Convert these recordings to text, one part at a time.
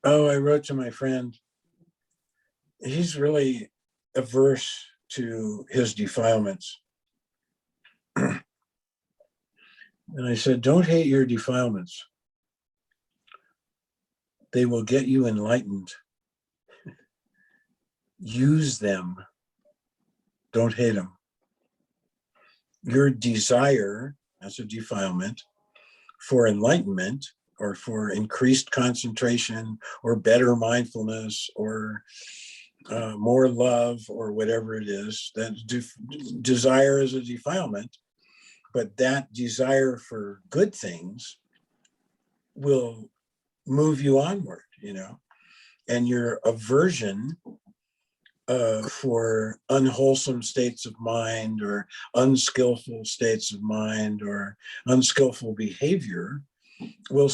Oh, I wrote to my friend. He's really averse to his defilements. And I said, don't hate your defilements. They will get you enlightened. Use them. Don't hate them. Your desire, as a defilement, for enlightenment or for increased concentration or better mindfulness or more love or whatever it is, that desire is a defilement, but that desire for good things will move you onward, and your aversion for unwholesome states of mind or unskillful states of mind or unskillful behavior will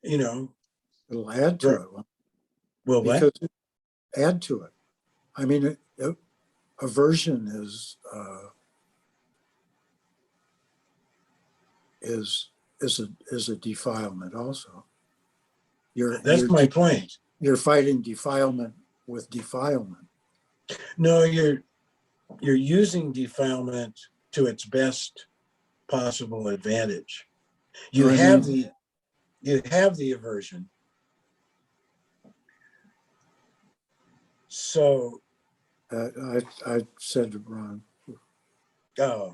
it'll add to it. will because it add to it. I mean, aversion is a defilement also. That's my point. You're fighting defilement with defilement. No, you're using defilement to its best possible advantage. You have the aversion. So I said it wrong. Oh.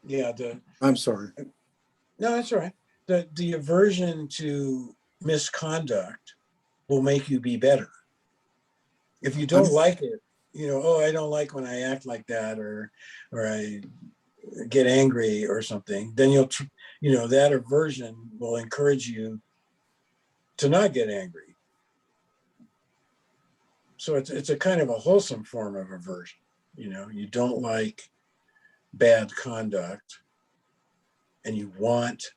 Yeah, I'm sorry. No, that's all right. The aversion to misconduct will make you be better. If you don't like it, I don't like when I act like that, or I get angry or something, then that aversion will encourage you to not get angry. So it's a kind of a wholesome form of aversion. You don't like bad conduct and you want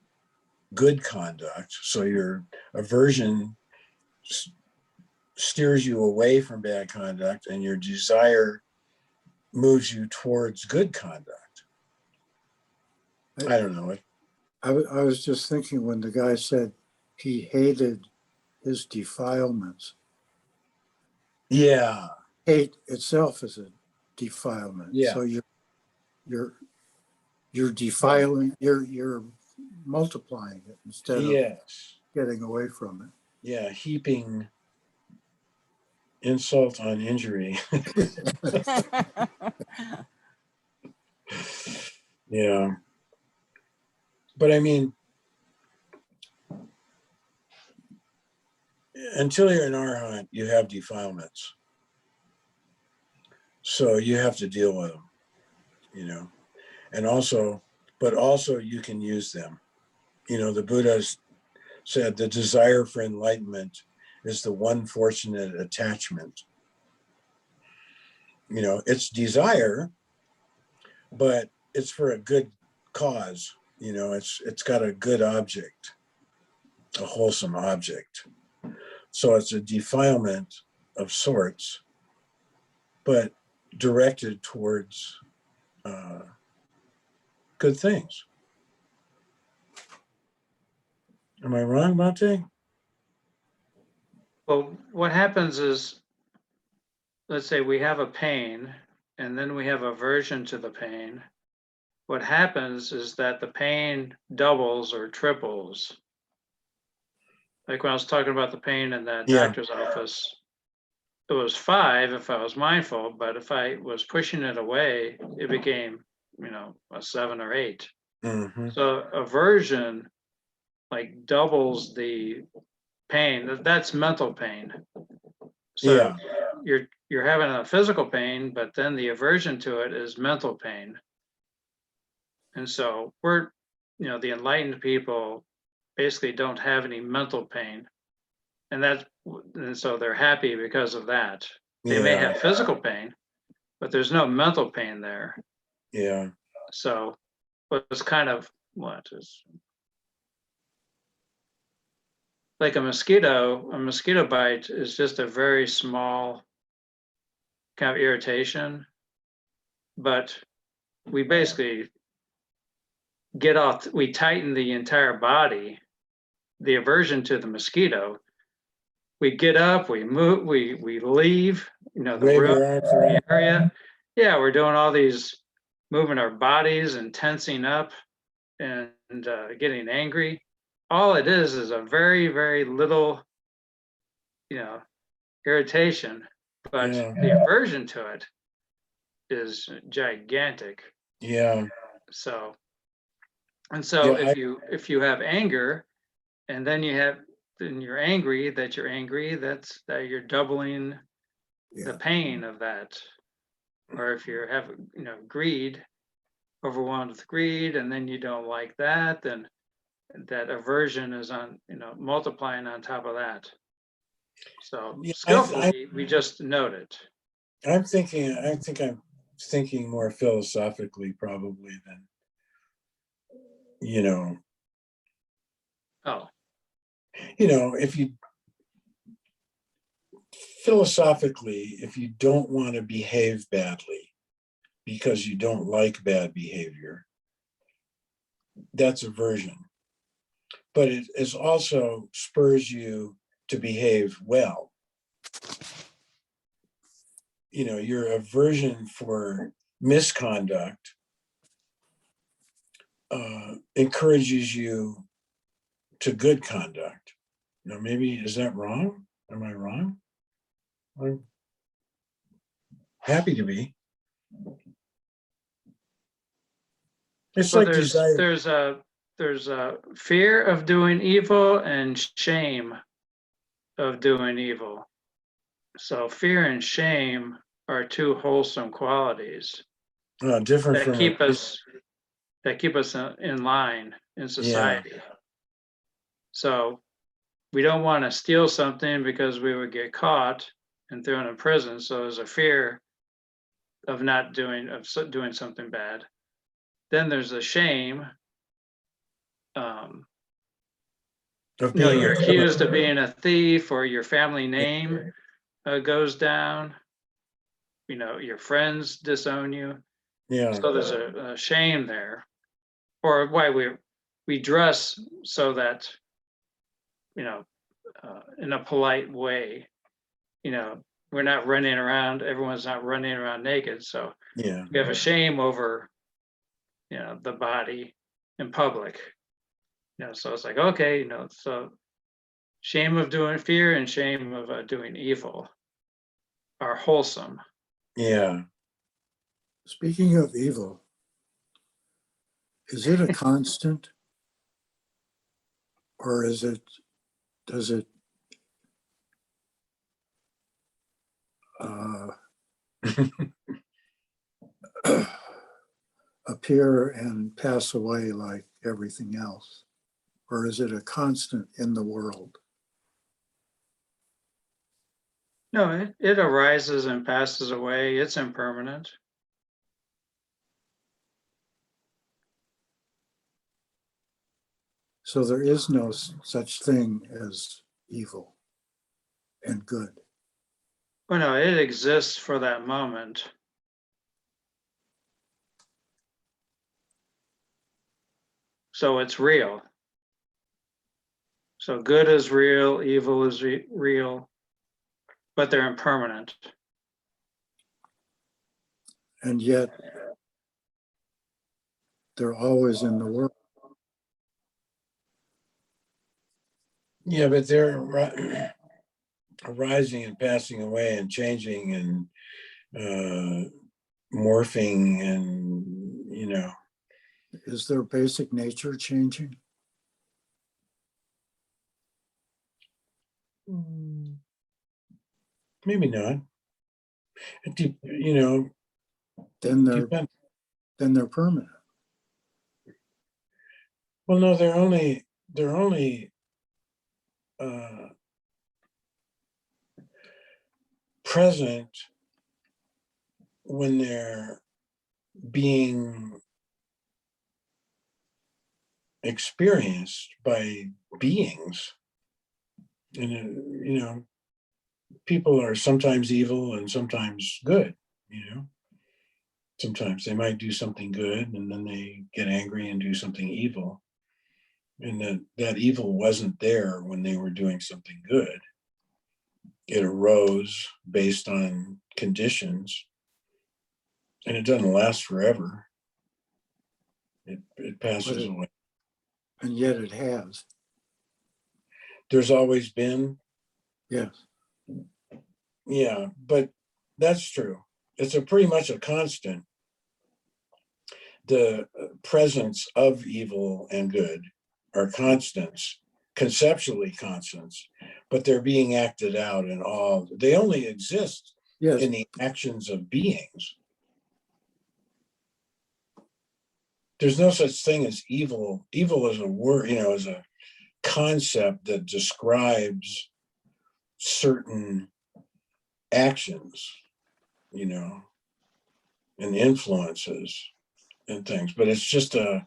good conduct. So your aversion steers you away from bad conduct and your desire moves you towards good conduct. I don't know. I was just thinking when the guy said he hated his defilements. Yeah. Hate itself is a defilement. Yeah. So you're defiling, you're multiplying it instead of getting away from it. Yeah, heaping insult on injury. Yeah. But I mean, until you're an arhat, you have defilements. So you have to deal with them, and also you can use them. The Buddha said the desire for enlightenment is the one fortunate attachment. It's desire, but it's for a good cause. It's got a good object, a wholesome object. So it's a defilement of sorts, but directed towards good things. Am I wrong, Monte? Well, what happens is, let's say we have a pain and then we have aversion to the pain. What happens is that the pain doubles or triples. Like when I was talking about the pain in that doctor's office, it was 5 if I was mindful, but if I was pushing it away, it became, a 7 or 8. Mm-hmm. So aversion like doubles the pain. That's mental pain. So you're having a physical pain, but then the aversion to it is mental pain. And so we're, the enlightened people basically don't have any mental pain. And so they're happy because of that. They may have physical pain, but there's no mental pain there. Yeah. So it's kind of like a mosquito bite is just a very small kind of irritation, but we basically we tighten the entire body the aversion to the mosquito, we get up, we move, we leave, the Wave room, your arms the around. area. Yeah, we're doing all these, moving our bodies and tensing up and getting angry. All it is a very, very little, irritation, but Yeah. the aversion to it is gigantic. Yeah. So Yeah. if you have anger, and then you're angry that that you're doubling the Yeah. pain of that. Or if you have greed, overwhelmed with greed, and then you don't like that, then that aversion is on multiplying on top of that. So Yeah, skillfully, we just note it. I think I'm thinking more philosophically probably than, Oh, if you philosophically, if you don't want to behave badly because you don't like bad behavior, that's aversion. But it is also spurs you to behave well. Your aversion for misconduct encourages you to good conduct. Maybe, is that wrong? Am I wrong? I'm happy to be. It's well, like desire. there's a fear of doing evil and shame of doing evil. So fear and shame are two wholesome qualities Different that from keep us in line in society. Yeah. So we don't want to steal something because we would get caught and thrown in prison. So there's a fear of doing something bad. Then there's a shame. Of being You're accused of being a thief, or your family name goes down. Your friends disown you. Yeah. So there's a shame there, or why we dress so that in a polite way. We're not running around. Everyone's not running around naked. So Yeah. we have a shame over the body in public. So it's like, okay, so shame of doing fear and shame of doing evil are wholesome. Yeah. Speaking of evil, is it a constant, or does it appear and pass away like everything else? Or is it a constant in the world? No, it arises and passes away. It's impermanent. So there is no such thing as evil and good. Well, no, it exists for that moment. So it's real. So good is real, evil is real, but they're impermanent. And yet they're always in the world. Yeah, but they're arising and passing away and changing and morphing and, Is their basic nature changing? maybe not. Then they're Depends. permanent. Well, no, they're only present when they're being experienced by beings. And, people are sometimes evil and sometimes good, Sometimes they might do something good and then they get angry and do something evil. and that evil wasn't there when they were doing something good. It arose based on conditions, and it doesn't last forever. It passes away. And yet it has. There's always been. Yes. Yeah, but that's true. It's pretty much a constant. The presence of evil and good are constants, conceptually constants, but they're being acted out in all. They only exist in the actions of beings. There's no such thing as evil. Evil is a word, is a concept that describes certain actions, and influences and things, but it's just a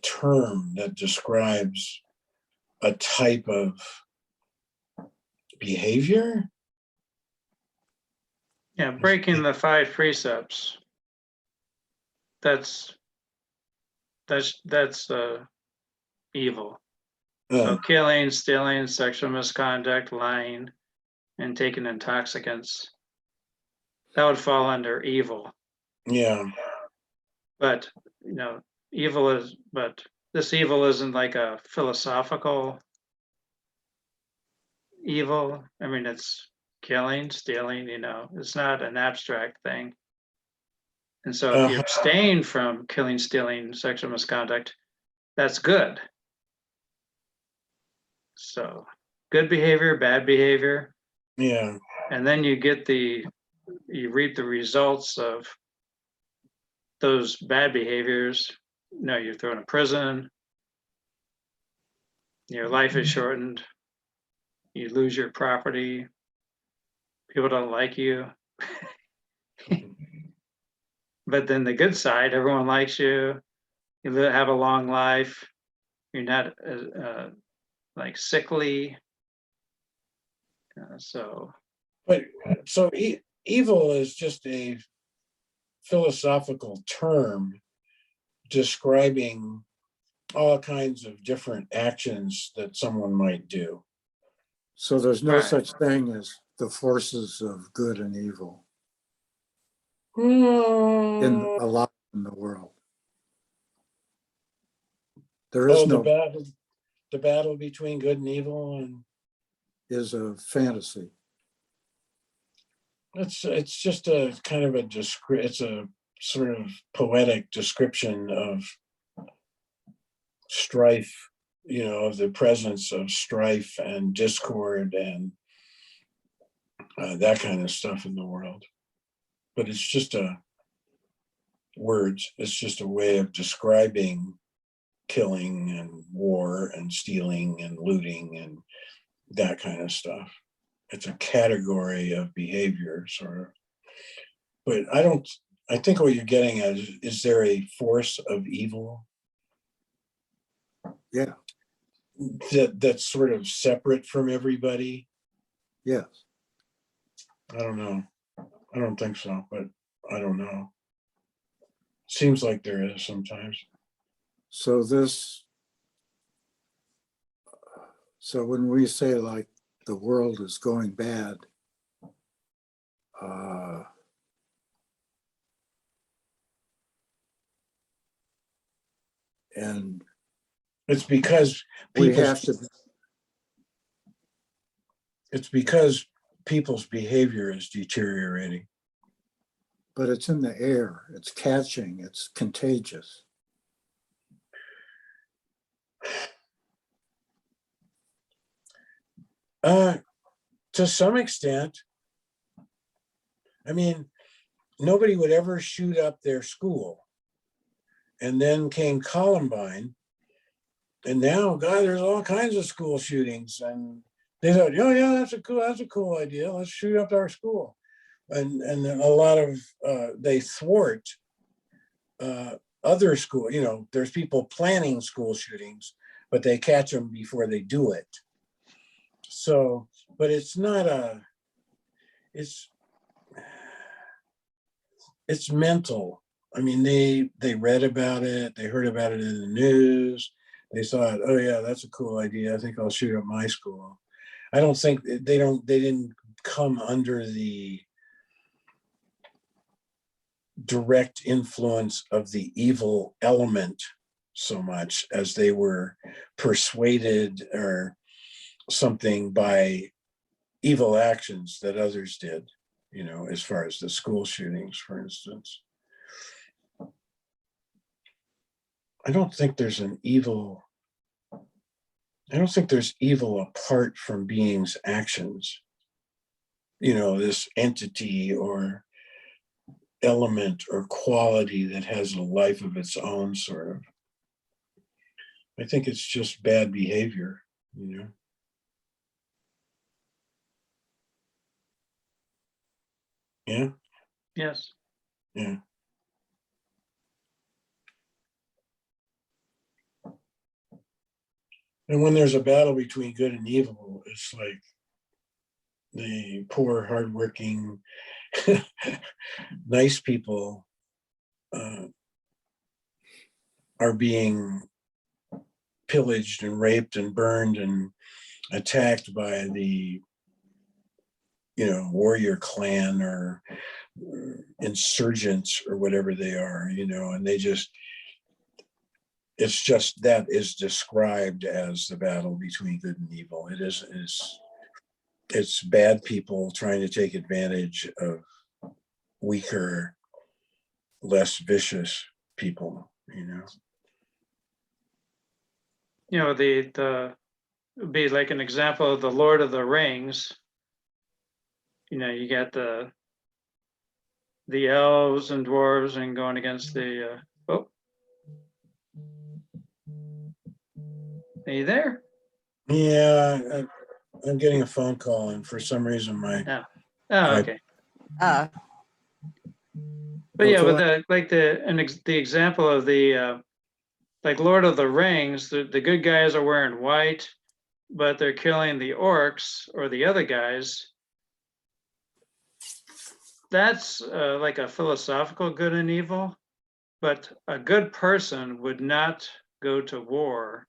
term that describes a type of behavior. Yeah, breaking the 5 precepts. That's evil. So killing, stealing, sexual misconduct, lying, and taking intoxicants, that would fall under evil. Yeah. But this evil isn't like a philosophical evil. I mean, it's killing, stealing, it's not an abstract thing. And so if you abstain from killing, stealing, sexual misconduct, that's good. So good behavior, bad behavior. Yeah. And then you reap the results of those bad behaviors. You're thrown in prison. Your life is shortened. You lose your property. People don't like you. But then the good side, everyone likes you. You have a long life. You're not like sickly. Evil is just a philosophical term describing all kinds of different actions that someone might do. So there's no such thing as the forces of good and evil in the world. There is no the battle between good and evil is a fantasy. It's just a kind of it's a sort of poetic description of strife, of the presence of strife and discord and that kind of stuff in the world. But it's just words. It's just a way of describing killing and war and stealing and looting and that kind of stuff. It's a category of behavior, sort of. But I think what you're getting at is there a force of evil? Yeah. That's sort of separate from everybody? Yes. I don't know. I don't think so, but I don't know. Seems like there is sometimes. So when we say like the world is going bad, and it's because people's behavior is deteriorating. But it's in the air, it's catching, it's contagious. To some extent. I mean, nobody would ever shoot up their school. And then came Columbine. And now, God, there's all kinds of school shootings. And they thought, oh, yeah, that's a cool idea. Let's shoot up our school. And a lot of, they thwart other school, there's people planning school shootings, but they catch them before they do it. So, but it's not it's mental. I mean, they read about it, they heard about it in the news, they thought, oh yeah, that's a cool idea. I think I'll shoot up my school. I don't think they didn't come under the direct influence of the evil element so much as they were persuaded or something by evil actions that others did, as far as the school shootings, for instance. I don't think there's evil apart from beings' actions. This entity or element or quality that has a life of its own, sort of. I think it's just bad behavior, Yeah. Yes. Yeah. And when there's a battle between good and evil, it's like the poor, hardworking, nice people are being pillaged and raped and burned and attacked by the, warrior clan or insurgents or whatever they are, and it's just that is described as the battle between good and evil. It's bad people trying to take advantage of weaker, less vicious people, The would be like an example of the Lord of the Rings. You got the elves and dwarves and going against the are you there? Yeah, I'm getting a phone call, and for some reason Okay. But yeah, but the example of the like Lord of the Rings, the good guys are wearing white, but they're killing the orcs or the other guys. That's like a philosophical good and evil, but a good person would not go to war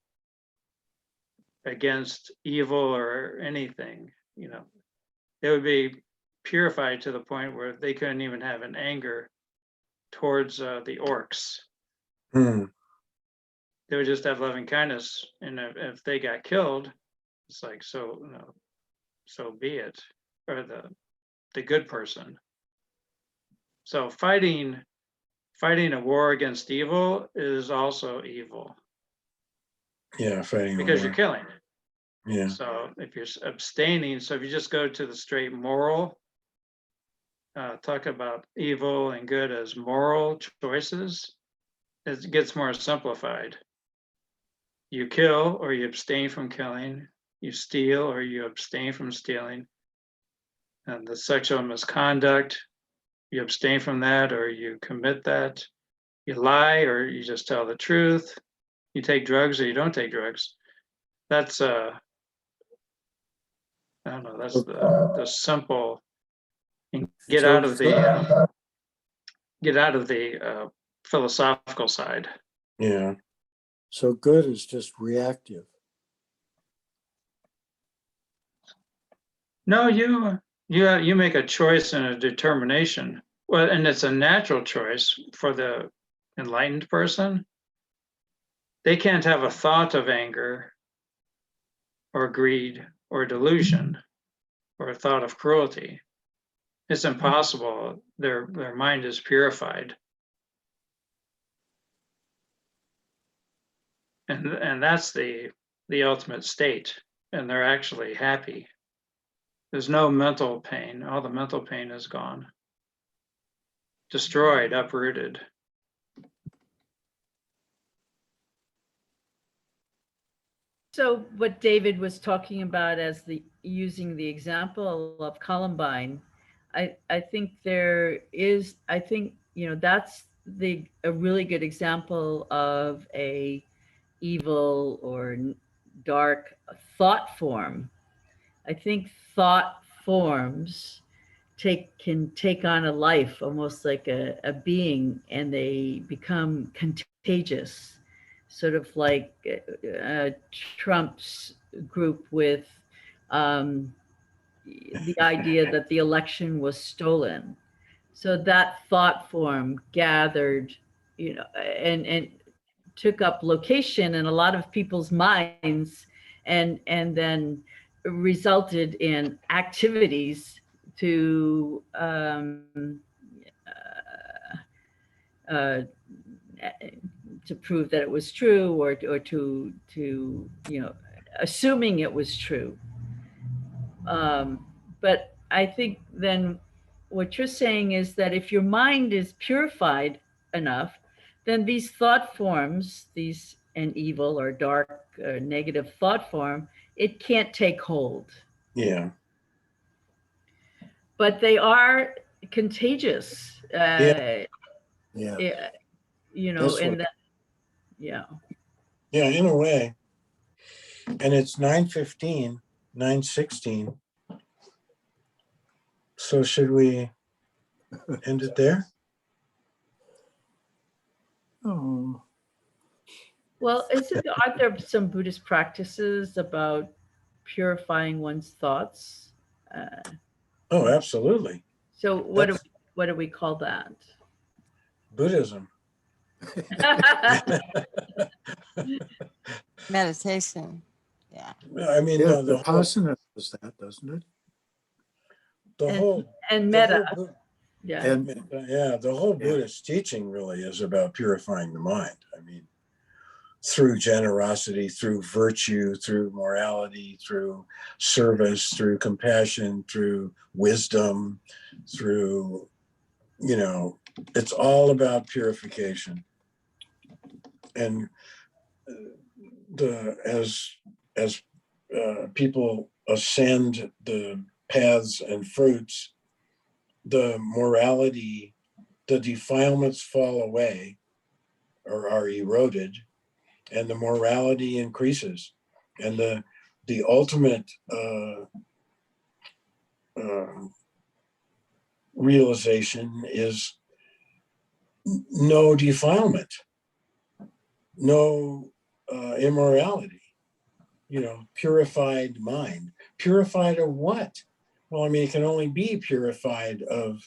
against evil or anything. They would be purified to the point where they couldn't even have an anger towards the orcs. They would just have loving kindness, and if they got killed, it's like, so be it, or the good person. So fighting a war against evil is also evil. Yeah, fighting because you're killing. Yeah. So if you're abstaining, so if you just go to the straight moral, talk about evil and good as moral choices, it gets more simplified. You kill or you abstain from killing. You steal or you abstain from stealing. And the sexual misconduct, you abstain from that or you commit that. You lie or you just tell the truth. You take drugs or you don't take drugs. That's I don't know. That's the simple. And get out of the philosophical side. Yeah. So good is just reactive. No, you make a choice and a determination. Well, and it's a natural choice for the enlightened person. They can't have a thought of anger or greed or delusion or a thought of cruelty. It's impossible. Their mind is purified. And that's the ultimate state. And they're actually happy. There's no mental pain. All the mental pain is gone. Destroyed, uprooted. So what David was talking about as using the example of Columbine, I think that's a really good example of a evil or dark thought form. I think thought forms can take on a life, almost like a being, and they become contagious. sort of like Trump's group with the idea that the election was stolen. So that thought form gathered, and took up location in a lot of people's minds, and then resulted in activities to uh, to prove that it was true, or to assuming it was true. But I think then what you're saying is that if your mind is purified enough, then these thought forms, these an evil or dark or negative thought form, it can't take hold. Yeah. But they are contagious. Yeah. That's In what, that, yeah. yeah, in a way. And it's 9:15, 9:16. So should we end it there? Oh, Well, aren't there some Buddhist practices about purifying one's thoughts? Uh, Oh, absolutely. so That's what do we call that? Buddhism. Meditation. Yeah. I mean, yeah, no, Vipassana does that, doesn't it? the and, whole, and the meta, whole, yeah. And yeah, the whole Yeah. Buddhist teaching really is about purifying the mind. I mean, through generosity, through virtue, through morality, through service, through compassion, through wisdom, through, it's all about purification. And as people ascend the paths and fruits, the morality, the defilements fall away or are eroded, and the morality increases, and the ultimate realization is no defilement, no immorality, purified mind. Purified of what? Well, I mean, it can only be purified of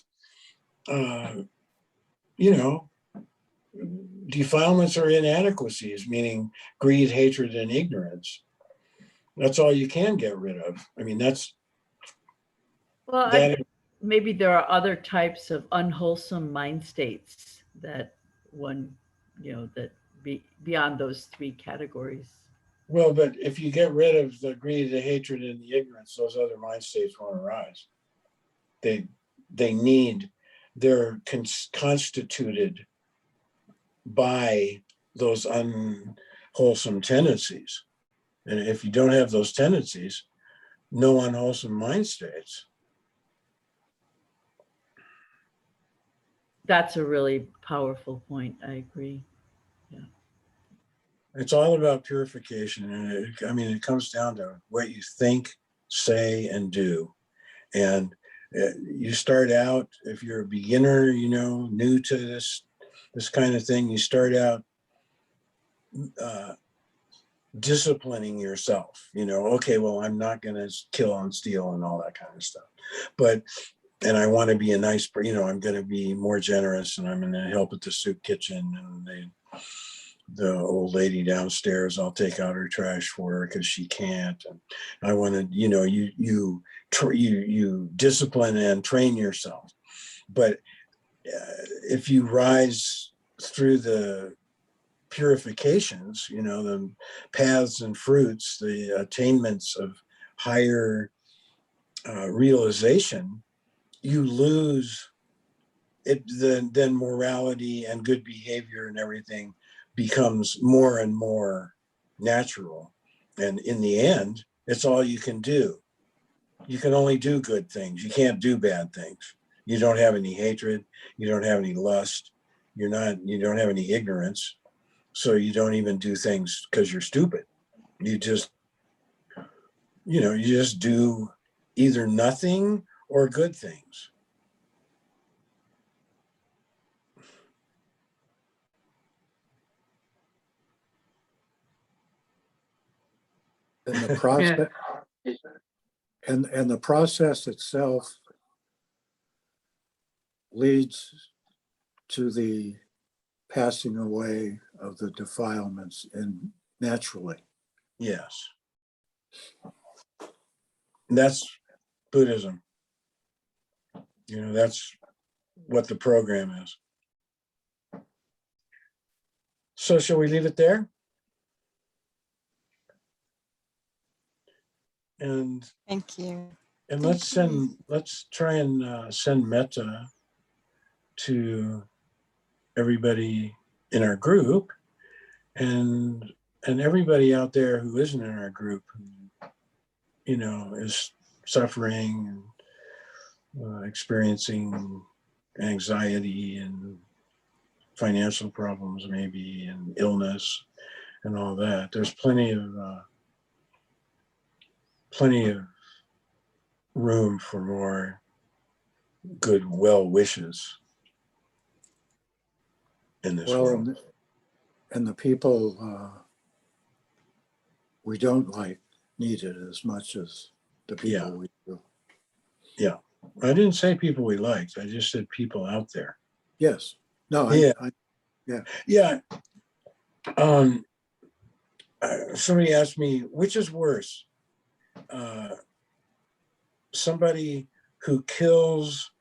defilements or inadequacies, meaning greed, hatred, and ignorance. That's all you can get rid of. I mean, Well, I that. think maybe there are other types of unwholesome mind states that one, that beyond those three categories. Well, but if you get rid of the greed, the hatred, and the ignorance, those other mind states won't arise. They're constituted by those unwholesome tendencies. And if you don't have those tendencies, no unwholesome mind states. That's a really powerful point. I agree. Yeah. It's all about purification. And it comes down to what you think, say, and do. And you start out, if you're a beginner, new to this kind of thing, you start out disciplining yourself, okay, well, I'm not going to kill and steal and all that kind of stuff. And I want to be a nice, I'm going to be more generous, and I'm going to help at the soup kitchen, and the old lady downstairs, I'll take out her trash for her because she can't. And I want to, you discipline and train yourself. But if you rise through the purifications, the paths and fruits, the attainments of higher realization, you lose it. Then morality and good behavior and everything becomes more and more natural. And in the end, it's all you can do. You can only do good things. You can't do bad things. You don't have any hatred. You don't have any lust. You don't have any ignorance. So you don't even do things because you're stupid. You just do either nothing or good things. And the process, and the process itself leads to the passing away of the defilements and naturally. Yes. That's Buddhism. You know, that's what the program is. So shall we leave it there? And Thank you. let's try and send metta to everybody in our group, and everybody out there who isn't in our group, who, you know, is suffering and experiencing anxiety and financial problems maybe, and illness and all that. There's plenty of room for more good well wishes in this Well, world. and the people we don't like need it as much as the people we do. Yeah. I didn't say people we liked. I just said people out there. Yes. No, Yeah. Yeah. Somebody asked me, which is worse? Somebody who kills,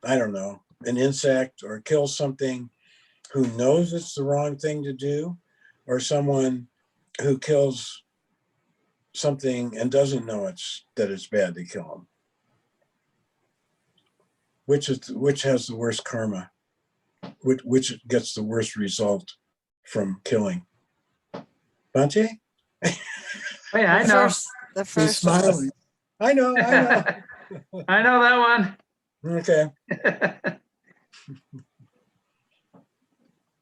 I don't know, an insect or kills something who knows it's the wrong thing to do, or someone who kills something and doesn't know that it's bad to kill them? Which has the worst karma? Which gets the worst result from killing? Bante? Oh, yeah, I know. The He's first smiling. I know. I know that Okay. one.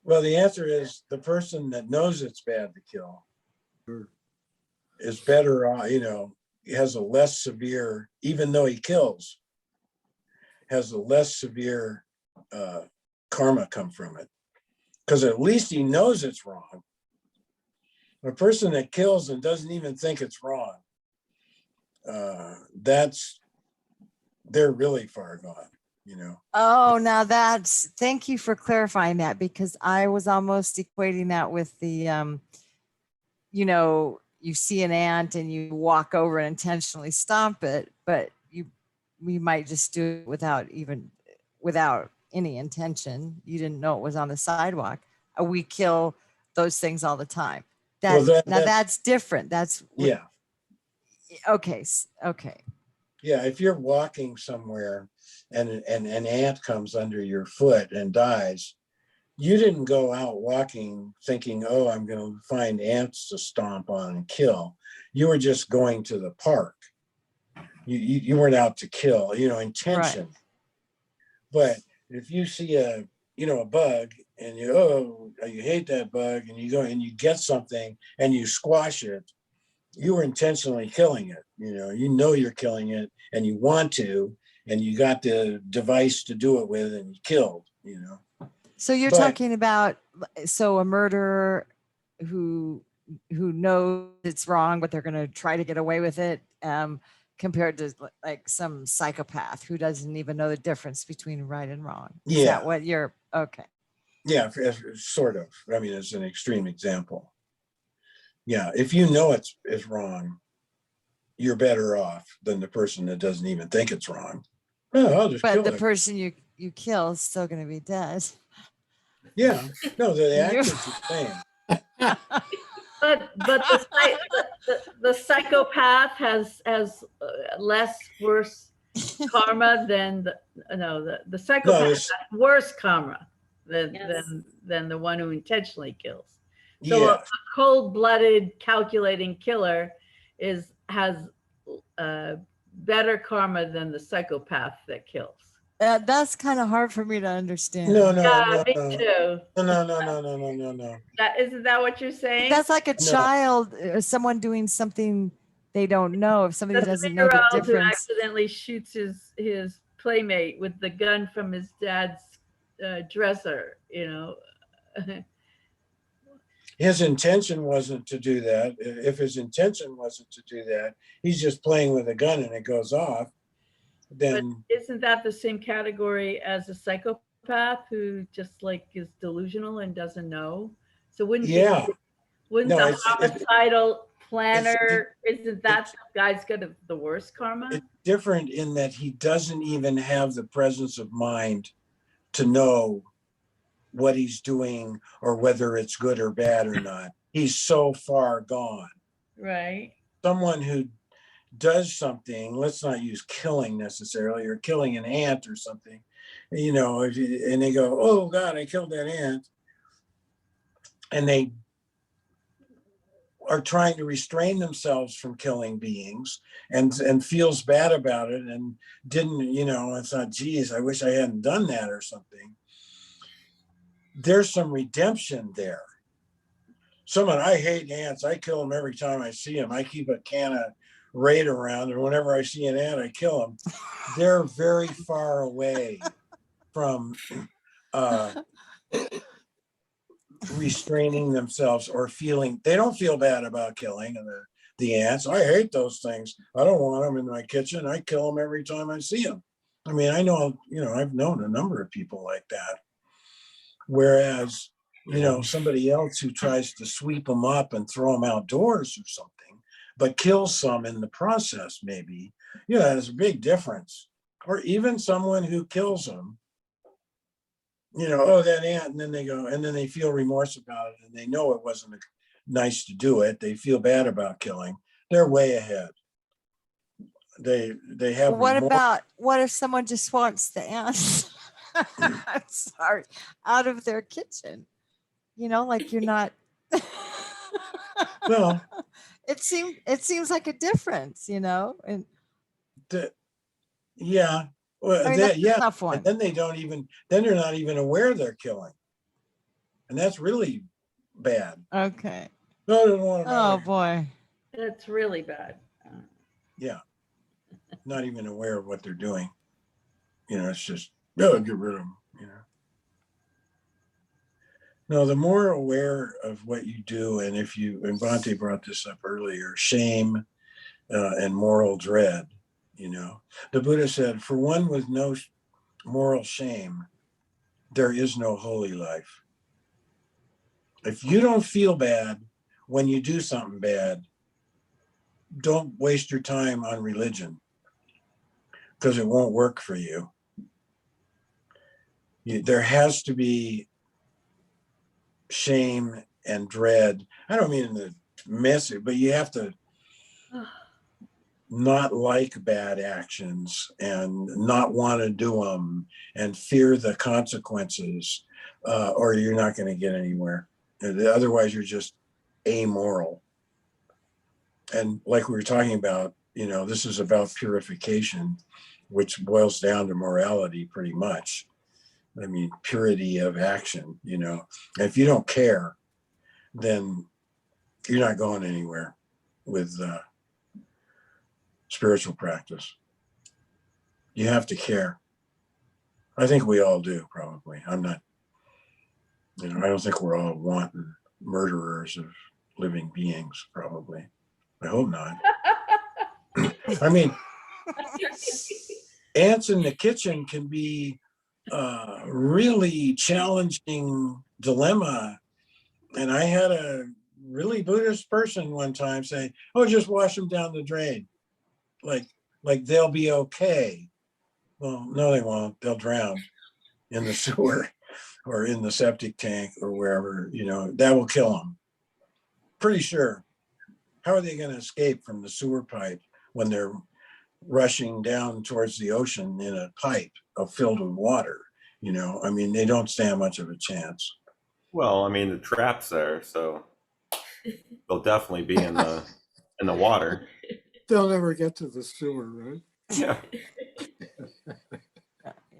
Well, the answer is the person that knows it's bad to kill Sure. is better off, you know, has a less severe, even though he kills, has a less severe karma come from it. Because at least he knows it's wrong. A person that kills and doesn't even think it's wrong, they're really far gone, you know. Oh, now thank you for clarifying that, because I was almost equating that with the, you know, you see an ant and you walk over and intentionally stomp it, but we might just do it without any intention. You didn't know it was on the sidewalk. We kill those things all the time. That's different. That's yeah. Okay. Okay. Yeah, if you're walking somewhere and an ant comes under your foot and dies, you didn't go out walking thinking, oh, I'm going to find ants to stomp on and kill. You were just going to the park. You weren't out to kill, you know, intention. Right. But if you see a bug and you hate that bug, and you go and you get something and you squash it, you were intentionally killing it. You know you're killing it, and you want to, and you got the device to do it with, and you killed, you know. So you're talking about, a murderer who knows it's wrong, but they're going to try to get away with it, compared to like some psychopath who doesn't even know the difference between right and wrong. Is that what you're, okay. Yeah, sort of. I mean, it's an extreme example. Yeah, if you know it's wrong, you're better off than the person that doesn't even think it's wrong. Oh, I'll just kill But the it. person you kill is still going to be dead. Yeah, no, the action's the same. But the psychopath has less worse karma than the psychopath has worse karma than the one who intentionally kills. So a cold-blooded, calculating killer has better karma than the psychopath that kills. That's kind of hard for me to understand. No. Me too. No. Isn't that what you're saying? That's like a child, someone doing something they don't know. If somebody doesn't know the difference, who accidentally shoots his playmate with the gun from his dad's dresser, you know. his intention wasn't to do that. If his intention wasn't to do that, he's just playing with a gun and it goes off. But Then isn't that the same category as a psychopath who just like is delusional and doesn't know? So yeah, wouldn't no, the it's homicidal planner, isn't that it's guy's got the worst karma? it's different in that he doesn't even have the presence of mind to know what he's doing or whether it's good or bad or not. He's so far gone. Right. Someone who does something, let's not use killing necessarily, or killing an ant or something, and they go, oh God, I killed that ant. And they are trying to restrain themselves from killing beings and feels bad about it and didn't, it's not, geez, I wish I hadn't done that or something. There's some redemption there. Someone, I hate ants. I kill them every time I see them. I keep a can of Raid around, and whenever I see an ant, I kill them. They're very far away from restraining themselves or feeling, they don't feel bad about killing the ants. I hate those things. I don't want them in my kitchen. I kill them every time I see them. I mean, I know, I've known a number of people like that. Whereas, somebody else who tries to sweep them up and throw them outdoors or something, but kills some in the process, maybe, there's a big difference. Or even someone who kills them, oh, that ant, and then they go, and then they feel remorse about it, and they know it wasn't nice to do it. They feel bad about killing. They're way ahead. They have. What if someone just wants the ants? Sorry, out of their kitchen? Like you're not. Well, it seems like a difference, and yeah. Well, I mean, that's a yeah. tough one. And then they're not even aware they're killing. And that's really bad. Okay. No, I don't want to. Oh boy. That's really bad. Yeah. Not even aware of what they're doing. It's just, no, get rid of them, No, the more aware of what you do, and and Bhante brought this up earlier, shame and moral dread, the Buddha said, for one with no moral shame, there is no holy life. If you don't feel bad when you do something bad, don't waste your time on religion because it won't work for you. There has to be shame and dread. I don't mean to mess it, but you have to not like bad actions and not want to do them and fear the consequences, or you're not going to get anywhere. Otherwise, you're just amoral. And like we were talking about, this is about purification, which boils down to morality pretty much. I mean, purity of action, And if you don't care, then you're not going anywhere with spiritual practice. You have to care. I think we all do, probably. I'm not, I don't think we're all wanton murderers of living beings, probably. I hope not. I mean, ants in the kitchen can be a really challenging dilemma. And I had a really Buddhist person one time say, oh, just wash them down the drain. Like they'll be okay. Well, no, they won't. They'll drown in the sewer or in the septic tank or wherever, that will kill them. Pretty sure. How are they going to escape from the sewer pipe when they're rushing down towards the ocean in a pipe filled with water? I mean, they don't stand much of a chance. Well, I mean, the trap's there, so they'll definitely be in the water. They'll never get to the sewer, right? Yeah.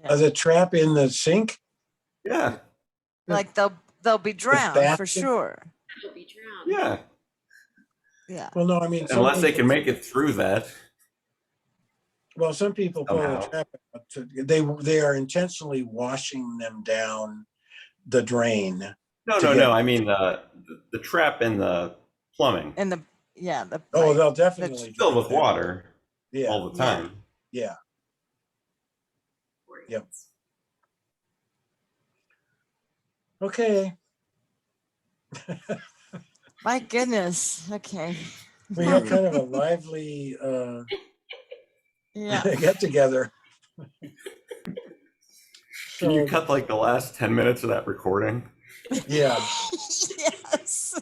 The trap in the sink? Yeah. Like they'll be drowned for sure. They'll be drowned. Yeah. Yeah. Well, no, I mean, Unless they can make it through that. Well, some people pull the Somehow. trap out. They are intentionally washing them down the drain No, to no, get- no. I mean the trap in the plumbing And the, yeah, the. Oh, pipe. they'll definitely filled drop with that. water Yeah, all the Yeah. time. yeah. Yep. Okay. My goodness. Okay. We had kind of a lively Yeah. get together. Can you So, cut like the last 10 minutes of that recording? yeah, Yes.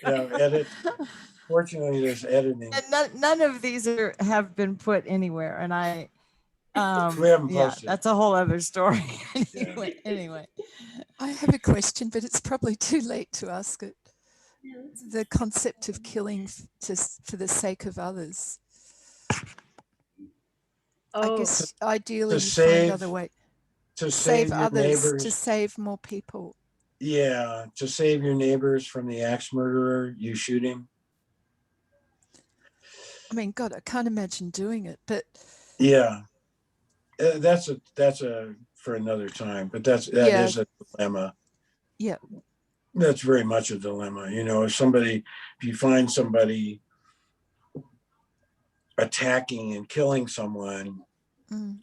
yeah, edit. Fortunately, there's editing. And none of these have been put anywhere. And I, We haven't yeah, posted. that's a whole other story. Yeah. Anyway. I have a question, but it's probably too late to ask it. The concept of killing for the sake of others. I Oh, guess ideally To you save- find other way To save save your others neighbors. to save more people. Yeah, to save your neighbors from the axe murderer, you shoot him. I mean, God, I can't imagine doing it, but Yeah, that's a for another time. But that Yeah. is a dilemma. yeah, That's very much a dilemma. You know, if you find somebody attacking and killing someone, mm,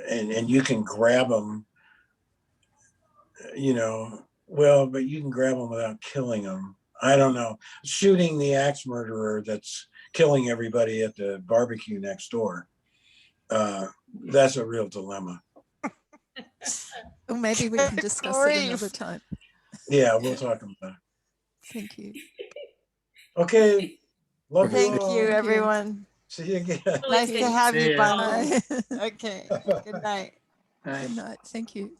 and you can grab them, you know, well, but you can grab them without killing them. I don't know. Shooting the axe murderer that's killing everybody at the barbecue next door. That's a real dilemma. or maybe we can discuss it another Grief. time. Yeah, we'll talk about it. Thank you. Okay. Love Thank you all. you, everyone. See you again. Nice to have See you, ya. Bundle. Bye. Okay. Good night. Nice. Good night. Thank you.